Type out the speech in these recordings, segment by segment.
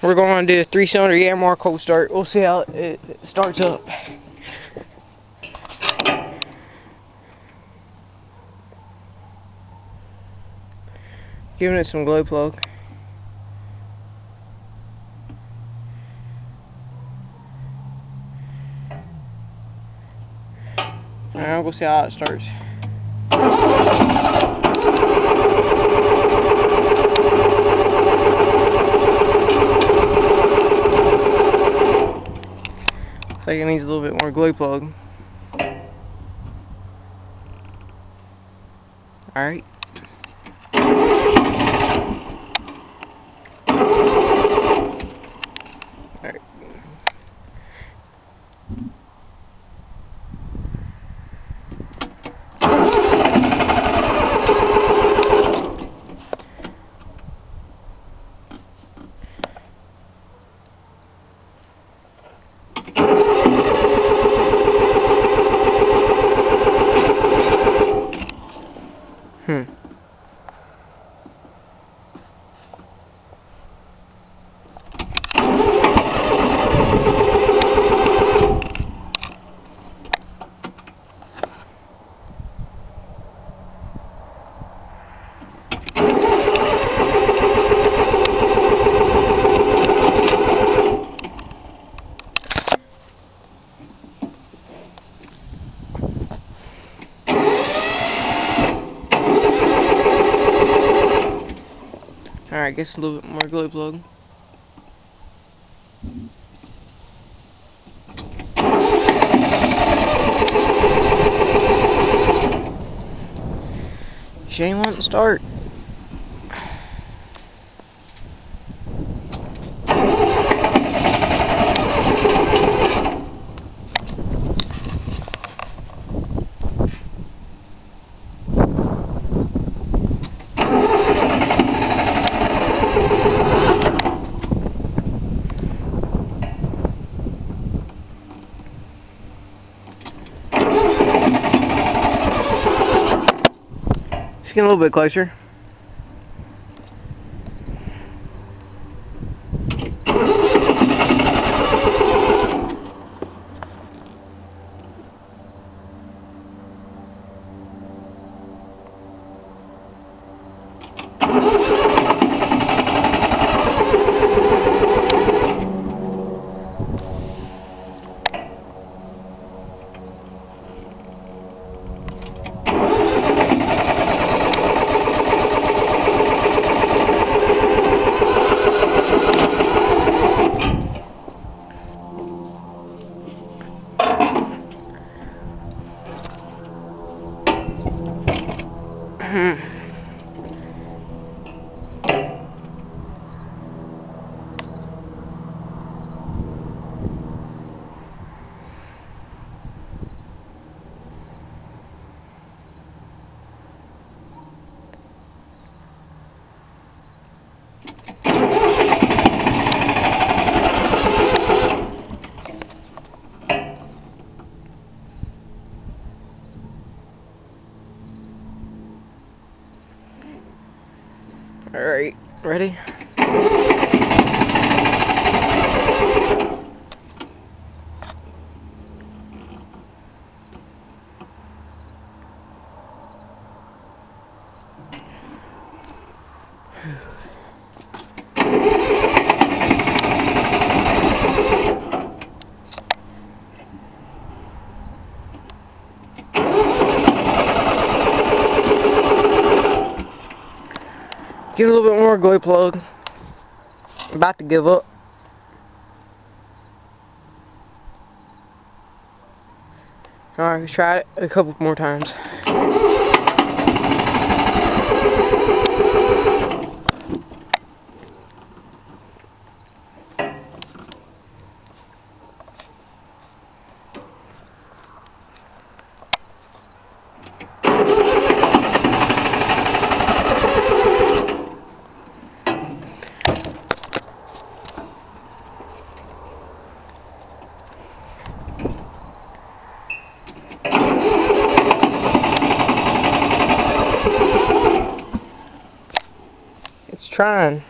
We're going to do a 3-cylinder Yanmar cold start. We'll see how it starts up. Giving it some glow plug. Alright, we'll see how it starts. Looks like it needs a little bit more glow plug. Alright. Alright. Alright, guess a little bit more glow plug. She ain't wanting to start. Just getting a little bit closer. Alright, ready? Get a little bit more glow plug. I'm about to give up. Alright, let's try it a couple more times. It's trying.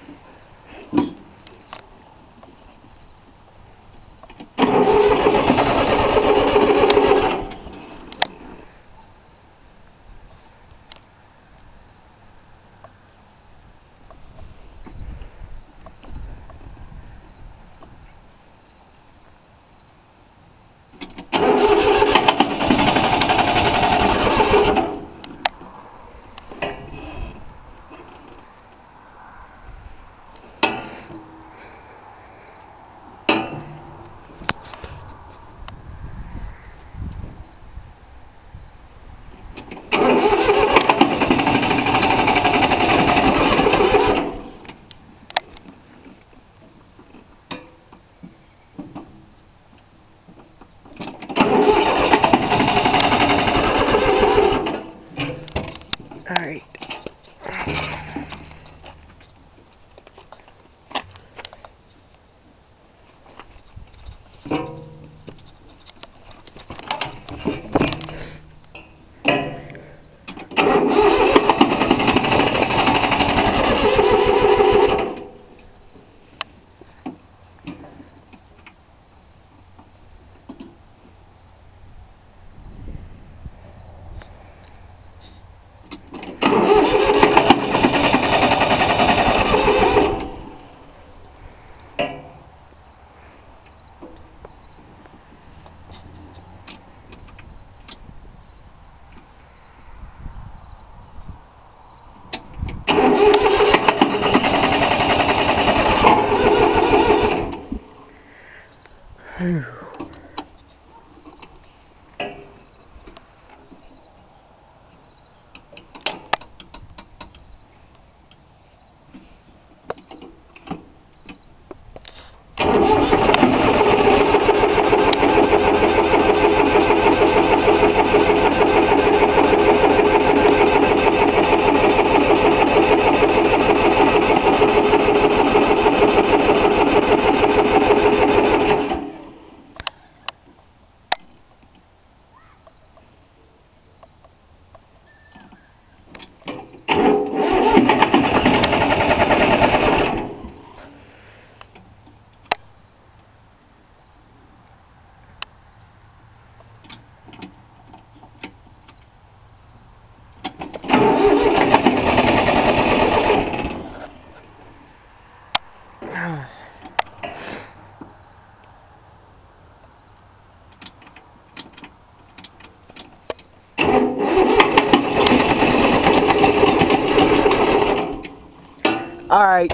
Alright.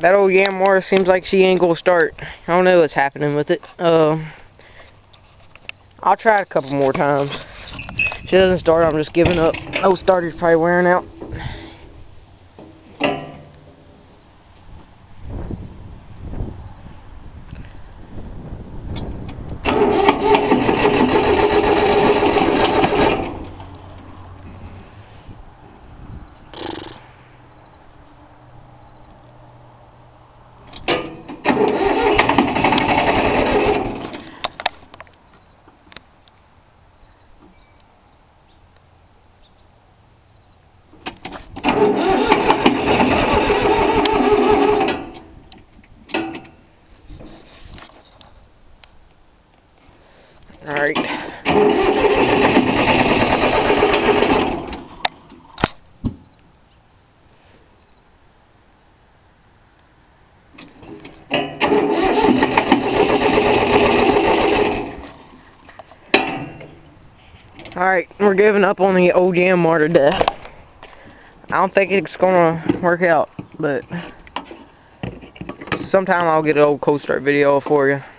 That old Yamaha seems like she ain't gonna start. I don't know what's happening with it. I'll try it a couple more times. If she doesn't start, I'm just giving up. Old starter's probably wearing out. Alright. Alright, we're giving up on the old Yamaha to death. I don't think it's gonna work out, but sometime I'll get an old cold start video for you.